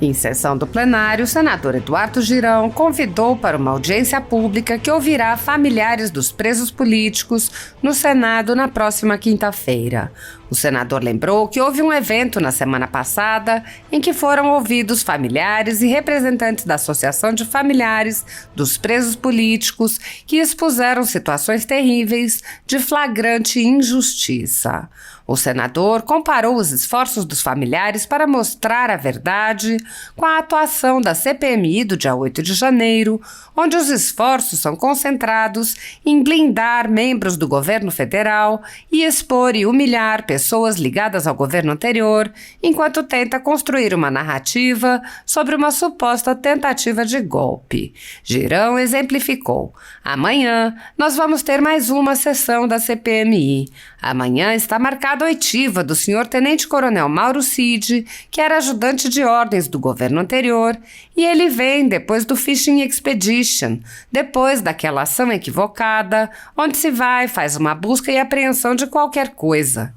Em sessão do plenário, o senador Eduardo Girão convidou para uma audiência pública que ouvirá familiares dos presos políticos no Senado na próxima quinta-feira. O senador lembrou que houve um evento na semana passada em que foram ouvidos familiares e representantes da Associação de Familiares dos Presos Políticos que expuseram situações terríveis de flagrante injustiça. O senador comparou os esforços dos familiares para mostrar a verdade com a atuação da CPMI do dia 8 de janeiro, onde os esforços são concentrados em blindar membros do governo federal e expor e humilhar pessoas ligadas ao governo anterior, enquanto tenta construir uma narrativa sobre uma suposta tentativa de golpe. Girão exemplificou: amanhã nós vamos ter mais uma sessão da CPMI. Amanhã está marcada a oitiva do senhor Tenente-Coronel Mauro Cid, que era ajudante de ordens do governo anterior, e ele vem depois do Fishing Expedition, depois daquela ação equivocada, onde se vai, faz uma busca e apreensão de qualquer coisa.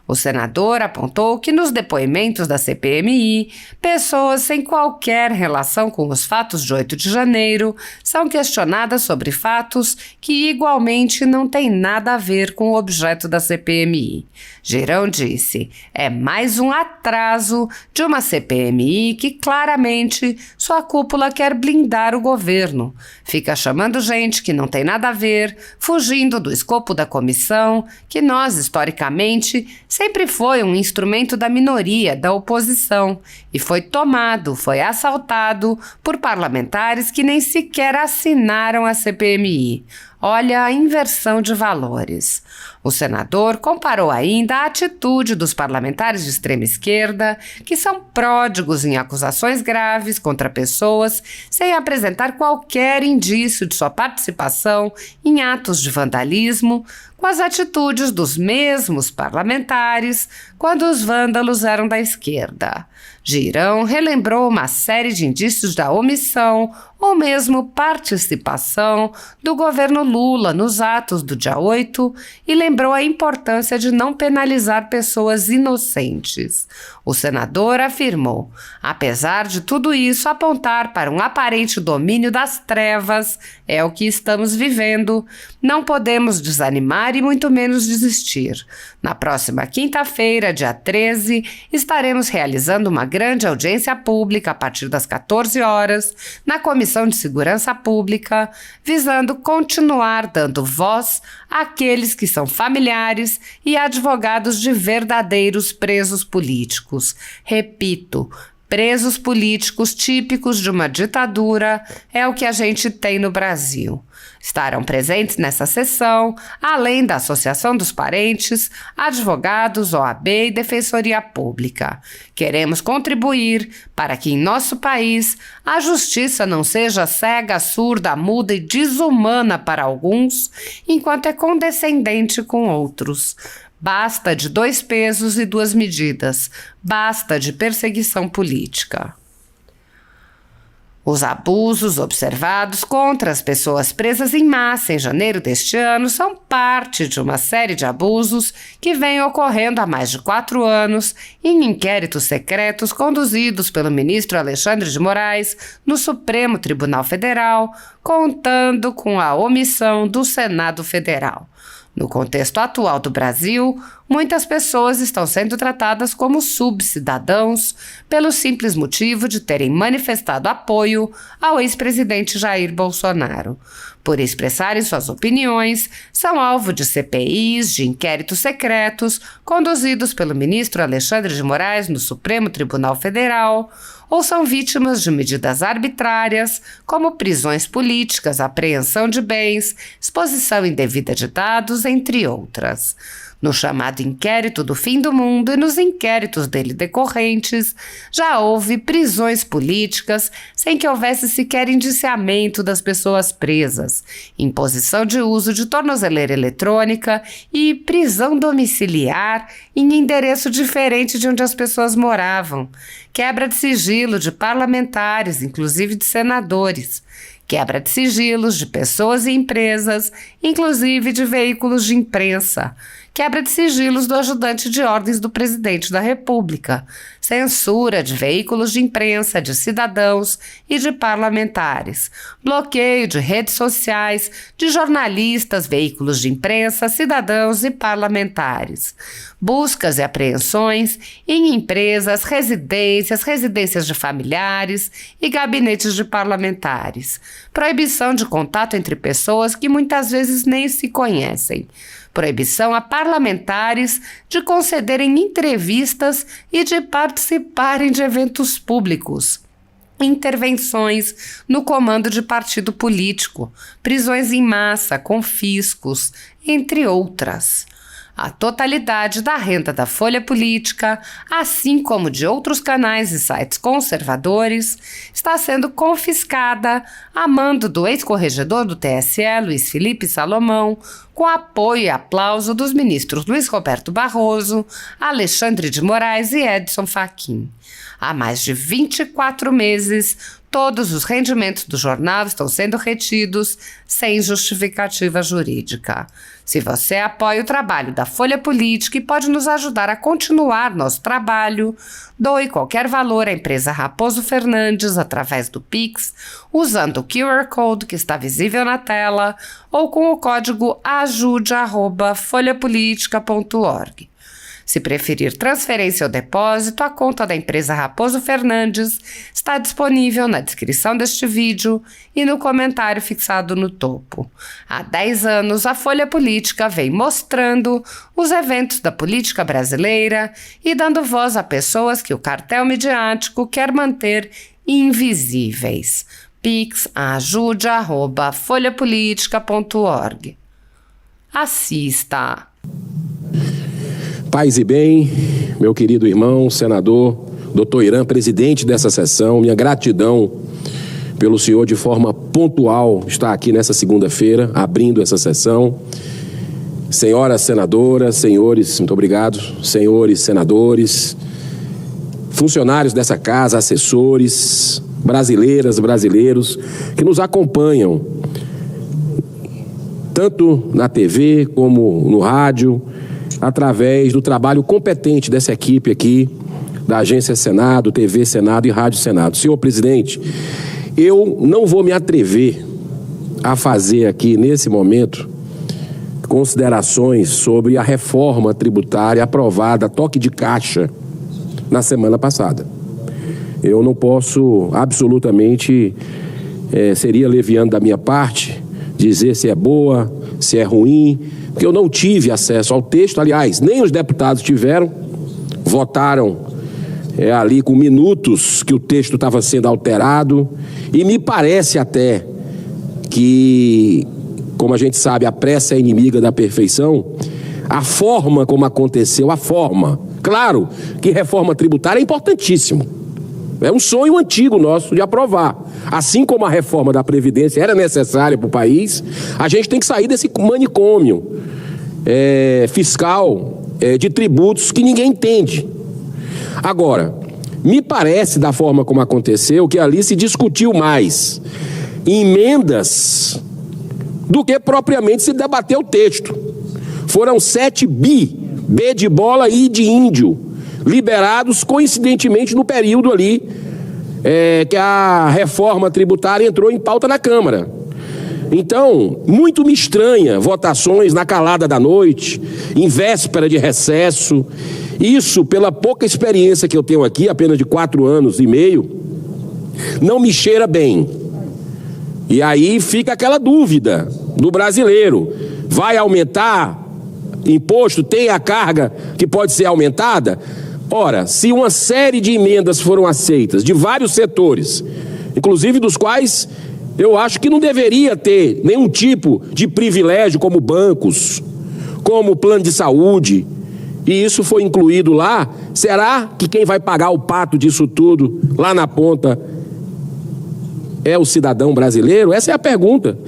O senador apontou que nos depoimentos da CPMI, pessoas sem qualquer relação com os fatos de 8 de janeiro são questionadas sobre fatos que igualmente não têm nada a ver com o objeto da CPMI. Girão disse: é mais um atraso de uma CPMI que claramente sua cúpula quer blindar o governo. Fica chamando gente que não tem nada a ver, fugindo do escopo da comissão, que nós, historicamente, sempre foi um instrumento da minoria, da oposição, e foi tomado, foi assaltado por parlamentares que nem sequer assinaram a CPMI. Olha a inversão de valores. O senador comparou ainda a atitude dos parlamentares de extrema esquerda, que são pródigos em acusações graves contra pessoas sem apresentar qualquer indício de sua participação em atos de vandalismo, com as atitudes dos mesmos parlamentares quando os vândalos eram da esquerda. Girão relembrou uma série de indícios da omissão ou mesmo participação do governo Lula nos atos do dia 8 e lembrou a importância de não penalizar pessoas inocentes. O senador afirmou: apesar de tudo isso apontar para um aparente domínio das trevas, é o que estamos vivendo, não podemos desanimar e muito menos desistir. Na próxima quinta-feira, dia 13, estaremos realizando uma grande audiência pública a partir das 14 horas na Comissão de Segurança Pública, visando continuar dando voz àqueles que são familiares e advogados de verdadeiros presos políticos. Repito, presos políticos típicos de uma ditadura é o que a gente tem no Brasil. Estarão presentes nessa sessão, além da Associação dos Parentes, advogados, OAB e Defensoria Pública. Queremos contribuir para que em nosso país a justiça não seja cega, surda, muda e desumana para alguns, enquanto é condescendente com outros. Basta de 2 pesos e 2 medidas. Basta de perseguição política. Os abusos observados contra as pessoas presas em massa em janeiro deste ano são parte de uma série de abusos que vem ocorrendo há mais de 4 anos em inquéritos secretos conduzidos pelo ministro Alexandre de Moraes no Supremo Tribunal Federal, contando com a omissão do Senado Federal. No contexto atual do Brasil, muitas pessoas estão sendo tratadas como subcidadãos pelo simples motivo de terem manifestado apoio ao ex-presidente Jair Bolsonaro. Por expressarem suas opiniões, são alvo de CPIs, de inquéritos secretos, conduzidos pelo ministro Alexandre de Moraes no Supremo Tribunal Federal, ou são vítimas de medidas arbitrárias, como prisões políticas, apreensão de bens, exposição indevida de dados, entre outras. No chamado inquérito do fim do mundo e nos inquéritos dele decorrentes, já houve prisões políticas sem que houvesse sequer indiciamento das pessoas presas, imposição de uso de tornozeleira eletrônica e prisão domiciliar em endereço diferente de onde as pessoas moravam, quebra de sigilo de parlamentares, inclusive de senadores, quebra de sigilos de pessoas e empresas, inclusive de veículos de imprensa, quebra de sigilos do ajudante de ordens do presidente da República, censura de veículos de imprensa, de cidadãos e de parlamentares, bloqueio de redes sociais, de jornalistas, veículos de imprensa, cidadãos e parlamentares, buscas e apreensões em empresas, residências de familiares e gabinetes de parlamentares, proibição de contato entre pessoas que muitas vezes nem se conhecem, proibição a parlamentares de concederem entrevistas e de participarem de eventos públicos, intervenções no comando de partido político, prisões em massa, confiscos, entre outras. A totalidade da renda da Folha Política, assim como de outros canais e sites conservadores, está sendo confiscada a mando do ex-corregedor do TSE, Luiz Felipe Salomão, com apoio e aplauso dos ministros Luiz Roberto Barroso, Alexandre de Moraes e Edson Fachin. Há mais de 24 meses, todos os rendimentos do jornal estão sendo retidos sem justificativa jurídica. Se você apoia o trabalho da Folha Política e pode nos ajudar a continuar nosso trabalho, doe qualquer valor à empresa Raposo Fernandes através do Pix, usando o QR Code que está visível na tela ou com o código ajude@folhapolitica.org. Se preferir transferência ou depósito, a conta da empresa Raposo Fernandes está disponível na descrição deste vídeo e no comentário fixado no topo. Há 10 anos, a Folha Política vem mostrando os eventos da política brasileira e dando voz a pessoas que o cartel midiático quer manter invisíveis. Pix ajude@folhapolitica.org. Assista! Paz e bem, meu querido irmão, senador, doutor Irã, presidente dessa sessão, minha gratidão pelo senhor de forma pontual estar aqui nessa segunda-feira, abrindo essa sessão. Senhoras senadoras, senhores, muito obrigado, senhores senadores, funcionários dessa casa, assessores, brasileiras, brasileiros que nos acompanham, tanto na TV como no rádio, através do trabalho competente dessa equipe aqui, da Agência Senado, TV Senado e Rádio Senado. Senhor presidente, eu não vou me atrever a fazer aqui, nesse momento, considerações sobre a reforma tributária aprovada a toque de caixa na semana passada. Eu não posso absolutamente, seria leviano da minha parte, dizer se é boa, se é ruim, porque eu não tive acesso ao texto, aliás, nem os deputados tiveram, votaram ali com minutos que o texto estava sendo alterado, e me parece até que, como a gente sabe, a pressa é inimiga da perfeição, a forma como aconteceu, claro que reforma tributária é importantíssimo, é um sonho antigo nosso de aprovar. Assim como a reforma da Previdência era necessária para o país, a gente tem que sair desse manicômio fiscal de tributos que ninguém entende. Agora, me parece, da forma como aconteceu, que ali se discutiu mais emendas do que propriamente se debateu o texto. Foram 7 B de bola e de índio, liberados coincidentemente no período ali que a reforma tributária entrou em pauta na Câmara. Então, muito me estranha votações na calada da noite, em véspera de recesso. Isso, pela pouca experiência que eu tenho aqui, apenas de 4 anos e meio, não me cheira bem. E aí fica aquela dúvida do brasileiro: vai aumentar imposto? Tem a carga que pode ser aumentada? Ora, se uma série de emendas foram aceitas de vários setores, inclusive dos quais eu acho que não deveria ter nenhum tipo de privilégio, como bancos, como plano de saúde, e isso foi incluído lá, será que quem vai pagar o pato disso tudo lá na ponta é o cidadão brasileiro? Essa é a pergunta.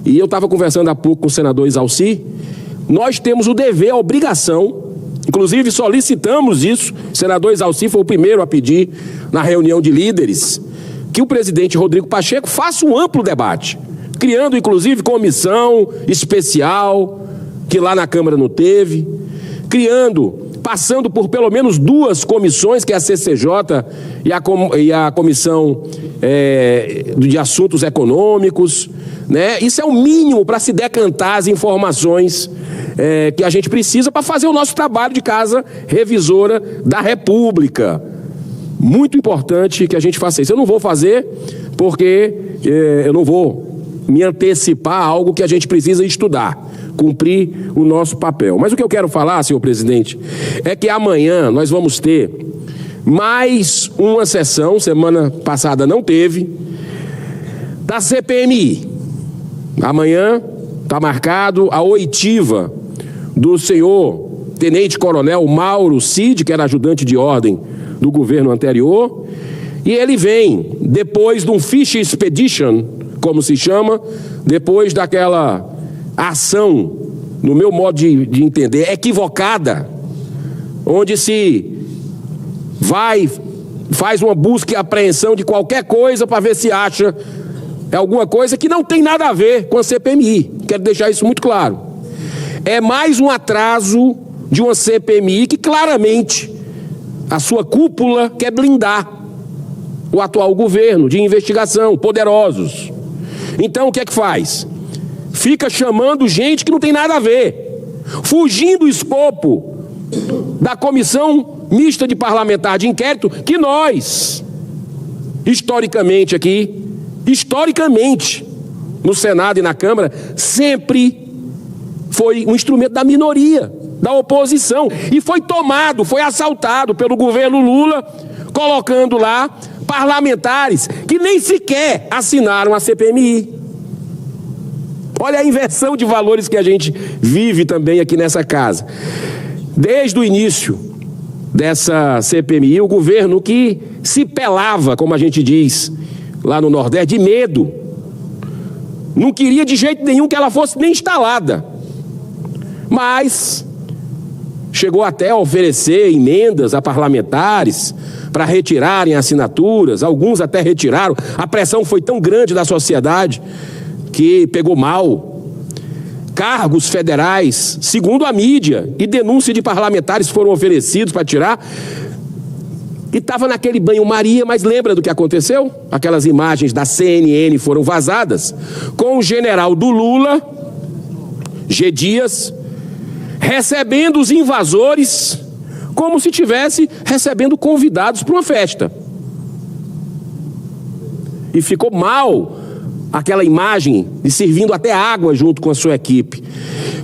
E eu estava conversando há pouco com o senador Isalci. Nós temos o dever, a obrigação, inclusive solicitamos isso, o senador Isalci foi o primeiro a pedir na reunião de líderes, que o presidente Rodrigo Pacheco faça um amplo debate, criando inclusive comissão especial, que lá na Câmara não teve, passando por pelo menos 2 comissões, que é a CCJ e a Comissão de Assuntos Econômicos, né? Isso é o mínimo para se decantar as informações que a gente precisa para fazer o nosso trabalho de casa revisora da República. Muito importante que a gente faça isso. Eu não vou fazer porque eu não vou me antecipar a algo que a gente precisa estudar, cumprir o nosso papel. Mas o que eu quero falar, senhor presidente, é que amanhã nós vamos ter mais uma sessão, semana passada não teve, da CPMI. Amanhã está marcado a oitiva do senhor tenente-coronel Mauro Cid, que era ajudante de ordem do governo anterior, e ele vem depois de um Fish Expedition, como se chama, depois daquela ação, no meu modo de entender, equivocada, onde se faz uma busca e apreensão de qualquer coisa para ver se acha alguma coisa que não tem nada a ver com a CPMI. Quero deixar isso muito claro. É mais um atraso de uma CPMI que claramente a sua cúpula quer blindar o atual governo de investigação, poderosos. Então o que é que faz? Fica chamando gente que não tem nada a ver, fugindo do escopo da comissão mista de parlamentar de inquérito, que nós, historicamente, no Senado e na Câmara, sempre foi um instrumento da minoria, da oposição, e foi assaltado pelo governo Lula, colocando lá parlamentares que nem sequer assinaram a CPMI. Olha a inversão de valores que a gente vive também aqui nessa casa. Desde o início dessa CPMI, o governo que se pelava, como a gente diz lá no Nordeste, de medo, não queria de jeito nenhum que ela fosse nem instalada, mas chegou até a oferecer emendas a parlamentares para retirarem assinaturas, alguns até retiraram. A pressão foi tão grande da sociedade que pegou mal. Cargos federais, segundo a mídia, e denúncia de parlamentares foram oferecidos para tirar. E estava naquele banho-maria, mas lembra do que aconteceu? Aquelas imagens da CNN foram vazadas, com o general do Lula, G. Dias, recebendo os invasores como se estivesse recebendo convidados para uma festa. E ficou mal aquela imagem de servindo até água junto com a sua equipe.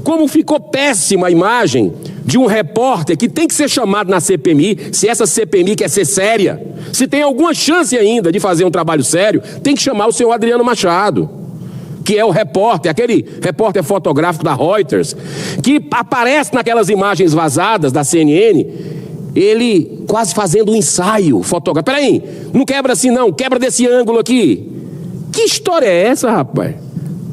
Como ficou péssima a imagem de um repórter que tem que ser chamado na CPMI, se essa CPMI quer ser séria, se tem alguma chance ainda de fazer um trabalho sério, tem que chamar o senhor Adriano Machado, que é o repórter, aquele repórter fotográfico da Reuters, que aparece naquelas imagens vazadas da CNN, ele quase fazendo um ensaio fotográfico. Peraí, não quebra assim não, quebra desse ângulo aqui. Que história é essa, rapaz?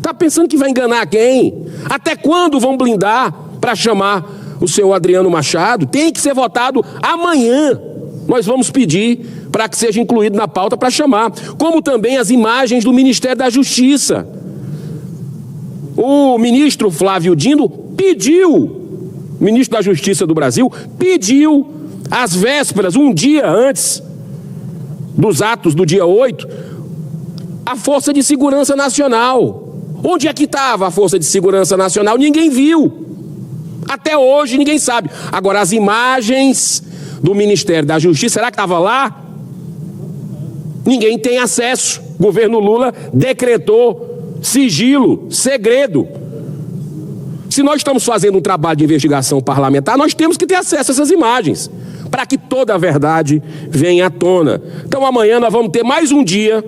Tá pensando que vai enganar quem? Até quando vão blindar para chamar o senhor Adriano Machado? Tem que ser votado amanhã. Nós vamos pedir para que seja incluído na pauta para chamar. Como também as imagens do Ministério da Justiça. O ministro Flávio Dino ministro da Justiça do Brasil, pediu às vésperas, um dia antes dos atos do dia 8, a Força de Segurança Nacional. Onde é que estava a Força de Segurança Nacional? Ninguém viu. Até hoje ninguém sabe. Agora, as imagens do Ministério da Justiça, será que estava lá? Ninguém tem acesso. O governo Lula decretou sigilo, segredo. Se nós estamos fazendo um trabalho de investigação parlamentar, nós temos que ter acesso a essas imagens, para que toda a verdade venha à tona. Então amanhã nós vamos ter mais um dia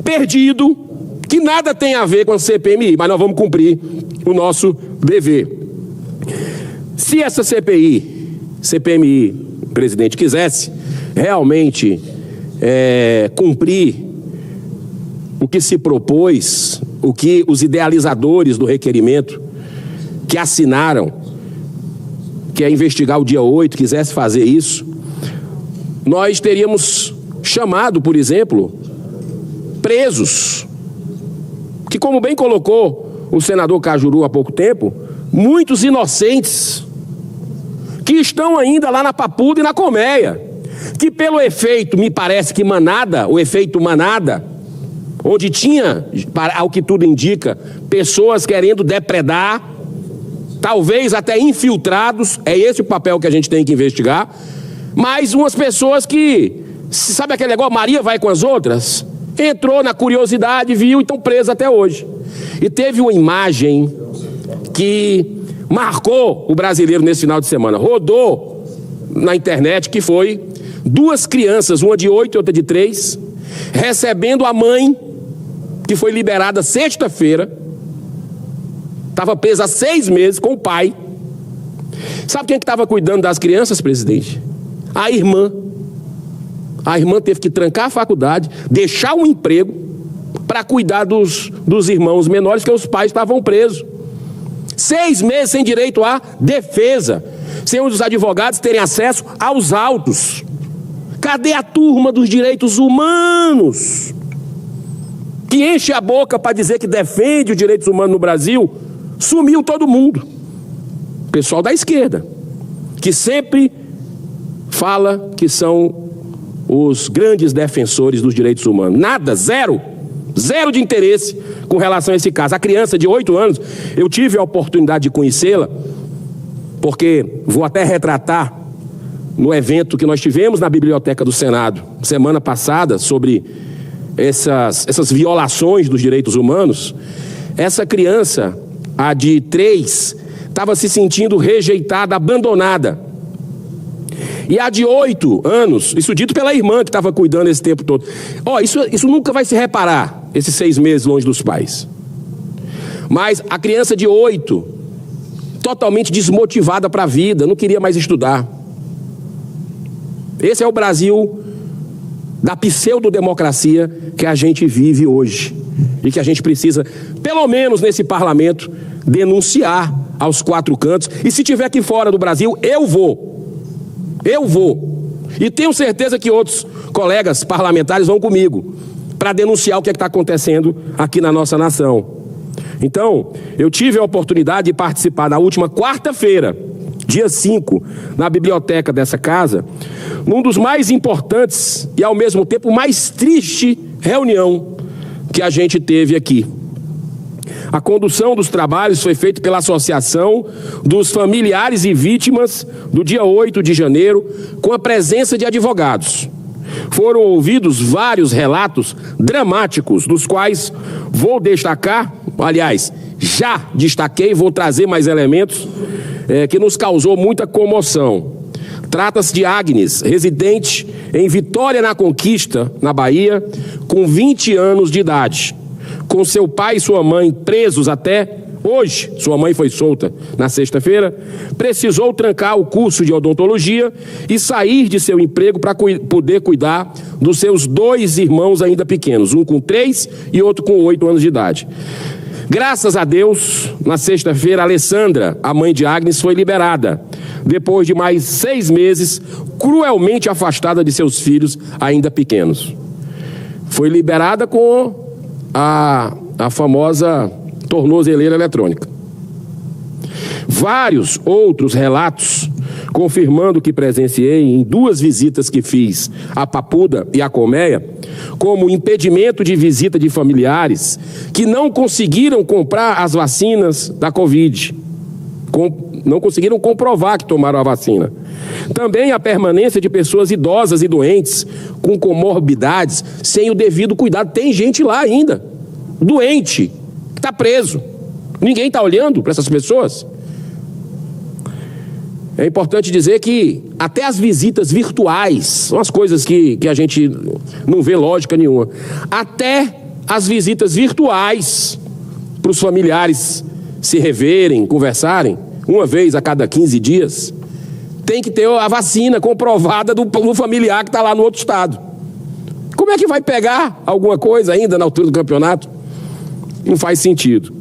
perdido, que nada tem a ver com a CPMI, mas nós vamos cumprir o nosso dever. Se essa CPMI, presidente, quisesse realmente cumprir o que se propôs, o que os idealizadores do requerimento que assinaram, que é investigar o dia 8, quisesse fazer isso, nós teríamos chamado, por exemplo, presos, que, como bem colocou o senador Cajuru há pouco tempo, muitos inocentes que estão ainda lá na Papuda e na Colmeia, que pelo efeito, me parece que manada, o efeito manada, onde tinha, ao que tudo indica, pessoas querendo depredar, talvez até infiltrados, é esse o papel que a gente tem que investigar, mas umas pessoas que, sabe aquele negócio, Maria vai com as outras? Entrou na curiosidade, viu e estão presas até hoje. E teve uma imagem que marcou o brasileiro nesse final de semana, rodou na internet, que foi 2 crianças, uma de 8 e outra de 3, recebendo a mãe, que foi liberada sexta-feira, estava presa há 6 meses com o pai. Sabe quem que estava cuidando das crianças, presidente? A irmã. A irmã teve que trancar a faculdade, deixar um emprego para cuidar dos irmãos menores, que os pais estavam presos. 6 meses sem direito à defesa, sem os advogados terem acesso aos autos. Cadê a turma dos direitos humanos, que enche a boca para dizer que defende os direitos humanos no Brasil? Sumiu todo mundo. Pessoal da esquerda, que sempre fala que são os grandes defensores dos direitos humanos. Nada, zero de interesse com relação a esse caso. A criança de 8 anos, eu tive a oportunidade de conhecê-la, porque vou até retratar no evento que nós tivemos na Biblioteca do Senado, semana passada, sobre essas violações dos direitos humanos. Essa criança, a de 3, estava se sentindo rejeitada, abandonada. E a de 8 anos, isso dito pela irmã que estava cuidando esse tempo todo. Isso nunca vai se reparar, esses 6 meses longe dos pais. Mas a criança de 8, totalmente desmotivada para a vida, não queria mais estudar. Esse é o Brasil da pseudodemocracia que a gente vive hoje. E que a gente precisa, pelo menos nesse parlamento, denunciar aos 4 cantos. E se tiver aqui fora do Brasil, eu vou. E tenho certeza que outros colegas parlamentares vão comigo para denunciar o que está acontecendo aqui na nossa nação. Então, eu tive a oportunidade de participar na última quarta-feira, dia 5, na biblioteca dessa casa, num dos mais importantes e ao mesmo tempo mais triste reunião que a gente teve aqui. A condução dos trabalhos foi feita pela Associação dos Familiares e Vítimas do dia 8 de janeiro, com a presença de advogados. Foram ouvidos vários relatos dramáticos, dos quais vou destacar, aliás, já destaquei, vou trazer mais elementos, que nos causou muita comoção. Trata-se de Agnes, residente em Vitória na Conquista, na Bahia, com 20 anos de idade. Com seu pai e sua mãe presos até hoje, sua mãe foi solta na sexta-feira, precisou trancar o curso de odontologia e sair de seu emprego para poder cuidar dos seus 2 irmãos ainda pequenos, um com 3 e outro com 8 anos de idade. Graças a Deus, na sexta-feira, Alessandra, a mãe de Agnes, foi liberada, depois de mais 6 meses, cruelmente afastada de seus filhos ainda pequenos. Foi liberada com a famosa tornozeleira eletrônica. Vários outros relatos, confirmando o que presenciei em 2 visitas que fiz à Papuda e à Colmeia, como impedimento de visita de familiares que não conseguiram comprar as vacinas da Covid, não conseguiram comprovar que tomaram a vacina. Também a permanência de pessoas idosas e doentes, com comorbidades, sem o devido cuidado. Tem gente lá ainda, doente, que está preso. Ninguém está olhando para essas pessoas. É importante dizer que até as visitas virtuais, são as coisas que a gente não vê lógica nenhuma, até as visitas virtuais para os familiares se reverem, conversarem, uma vez a cada 15 dias, tem que ter a vacina comprovada do familiar que está lá no outro estado. Como é que vai pegar alguma coisa ainda na altura do campeonato? Não faz sentido.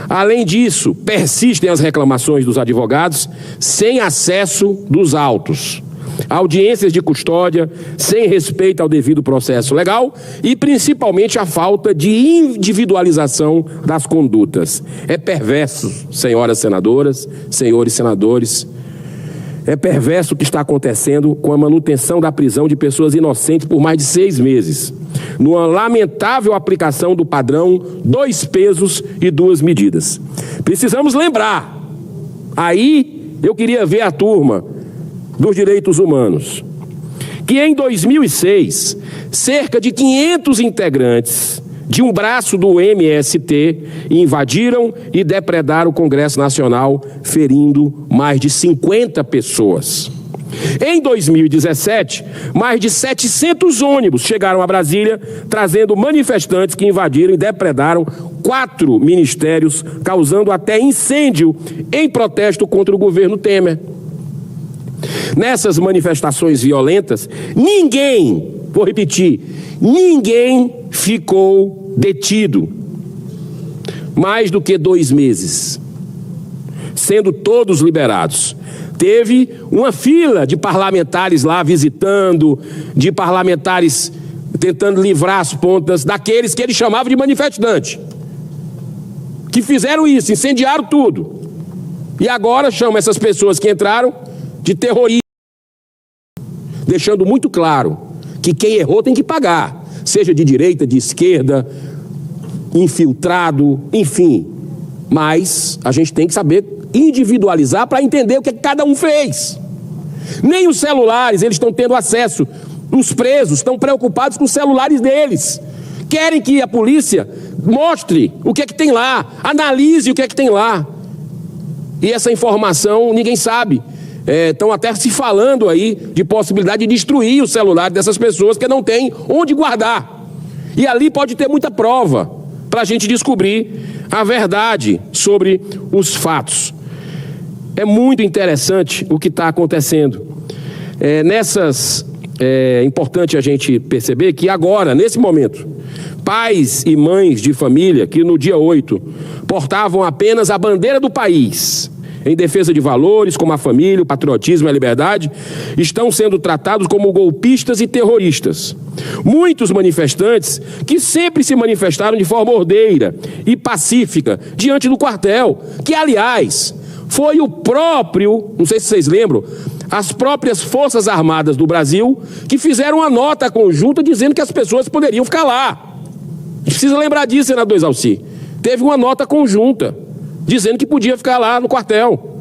Além disso, persistem as reclamações dos advogados sem acesso dos autos, audiências de custódia sem respeito ao devido processo legal e principalmente a falta de individualização das condutas. É perverso, senhoras senadoras, senhores senadores. É perverso o que está acontecendo com a manutenção da prisão de pessoas inocentes por mais de 6 meses, numa lamentável aplicação do padrão 2 pesos e 2 medidas. Precisamos lembrar, aí eu queria ver a turma dos direitos humanos, que em 2006, cerca de 500 integrantes de um braço do MST invadiram e depredaram o Congresso Nacional, ferindo mais de 50 pessoas. Em 2017, mais de 700 ônibus chegaram a Brasília, trazendo manifestantes que invadiram e depredaram 4 ministérios, causando até incêndio em protesto contra o governo Temer. Nessas manifestações violentas, ninguém, vou repetir, ninguém ficou detido. Mais do que 2 meses, sendo todos liberados. Teve uma fila de parlamentares lá visitando, de parlamentares tentando livrar as pontas daqueles que ele chamava de manifestante, que fizeram isso, incendiaram tudo. E agora chama essas pessoas que entraram de terroristas, deixando muito claro que quem errou tem que pagar, seja de direita, de esquerda, infiltrado, enfim. Mas a gente tem que saber individualizar para entender o que cada um fez. Nem os celulares eles estão tendo acesso. Os presos estão preocupados com os celulares deles. Querem que a polícia mostre o que é que tem lá, analise o que é que tem lá. E essa informação ninguém sabe. Estão até se falando aí de possibilidade de destruir o celular dessas pessoas que não têm onde guardar. E ali pode ter muita prova para a gente descobrir a verdade sobre os fatos. É muito interessante o que está acontecendo. É importante a gente perceber que agora, nesse momento, pais e mães de família que no dia 8 portavam apenas a bandeira do país em defesa de valores como a família, o patriotismo e a liberdade, estão sendo tratados como golpistas e terroristas. Muitos manifestantes que sempre se manifestaram de forma ordeira e pacífica diante do quartel, que, aliás, foi o próprio, não sei se vocês lembram, as próprias Forças Armadas do Brasil que fizeram uma nota conjunta dizendo que as pessoas poderiam ficar lá. A gente precisa lembrar disso, senador Exalci. Teve uma nota conjunta dizendo que podia ficar lá no quartel.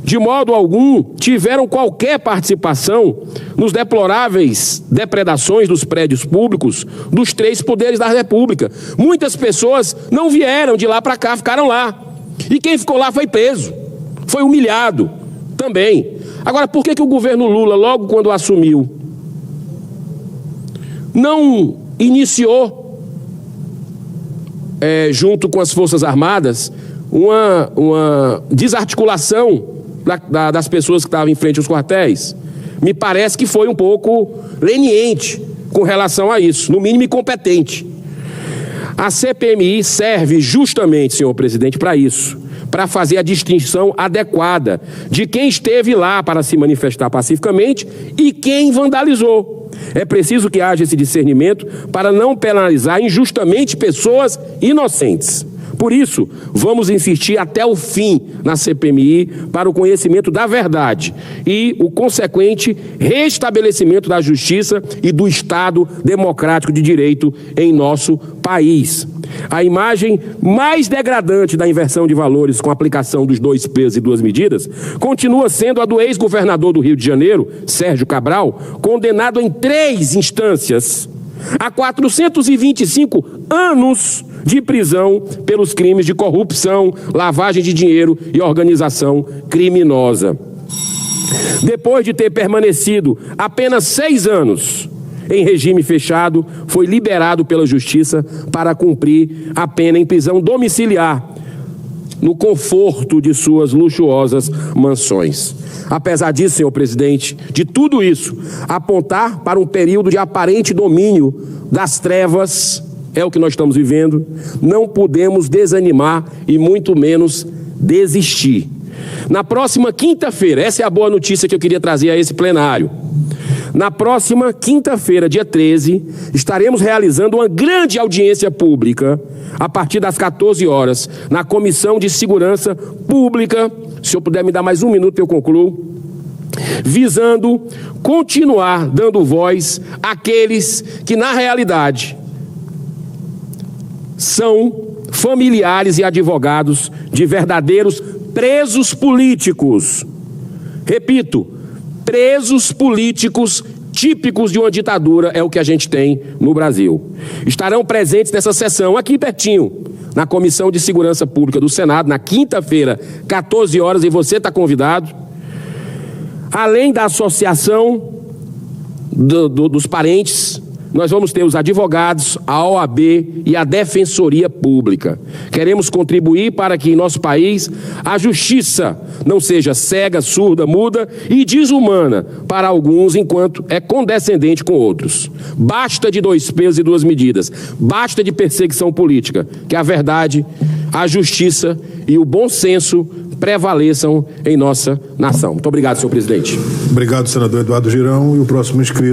De modo algum, tiveram qualquer participação nos deploráveis depredações dos prédios públicos dos 3 poderes da República. Muitas pessoas não vieram de lá para cá, ficaram lá. E quem ficou lá foi preso, foi humilhado também. Agora, por que o governo Lula, logo quando assumiu, não iniciou junto com as Forças Armadas, uma desarticulação das pessoas que estavam em frente aos quartéis? Me parece que foi um pouco leniente com relação a isso, no mínimo incompetente. A CPMI serve justamente, senhor presidente, para isso, para fazer a distinção adequada de quem esteve lá para se manifestar pacificamente e quem vandalizou. É preciso que haja esse discernimento para não penalizar injustamente pessoas inocentes. Por isso, vamos insistir até o fim na CPMI para o conhecimento da verdade e o consequente restabelecimento da justiça e do Estado democrático de direito em nosso país. A imagem mais degradante da inversão de valores com a aplicação dos 2 pesos e 2 medidas continua sendo a do ex-governador do Rio de Janeiro, Sérgio Cabral, condenado em 3 instâncias a 425 anos de prisão pelos crimes de corrupção, lavagem de dinheiro e organização criminosa. Depois de ter permanecido apenas 6 anos em regime fechado, foi liberado pela Justiça para cumprir a pena em prisão domiciliar, no conforto de suas luxuosas mansões. Apesar disso, senhor presidente, de tudo isso, apontar para um período de aparente domínio das trevas, é o que nós estamos vivendo, não podemos desanimar e muito menos desistir. Na próxima quinta-feira, essa é a boa notícia que eu queria trazer a esse plenário. Na próxima quinta-feira, dia 13, estaremos realizando uma grande audiência pública a partir das 14 horas na Comissão de Segurança Pública. Se eu puder me dar mais um minuto, eu concluo. Visando continuar dando voz àqueles que, na realidade, são familiares e advogados de verdadeiros presos políticos. Repito, presos políticos típicos de uma ditadura é o que a gente tem no Brasil. Estarão presentes nessa sessão aqui pertinho, na Comissão de Segurança Pública do Senado, na quinta-feira, 14 horas, e você está convidado. Além da associação dos parentes, nós vamos ter os advogados, a OAB e a Defensoria Pública. Queremos contribuir para que em nosso país a justiça não seja cega, surda, muda e desumana para alguns, enquanto é condescendente com outros. Basta de 2 pesos e 2 medidas. Basta de perseguição política. Que a verdade, a justiça e o bom senso prevaleçam em nossa nação. Muito obrigado, senhor presidente. Obrigado, senador Eduardo Girão. E o próximo inscrito.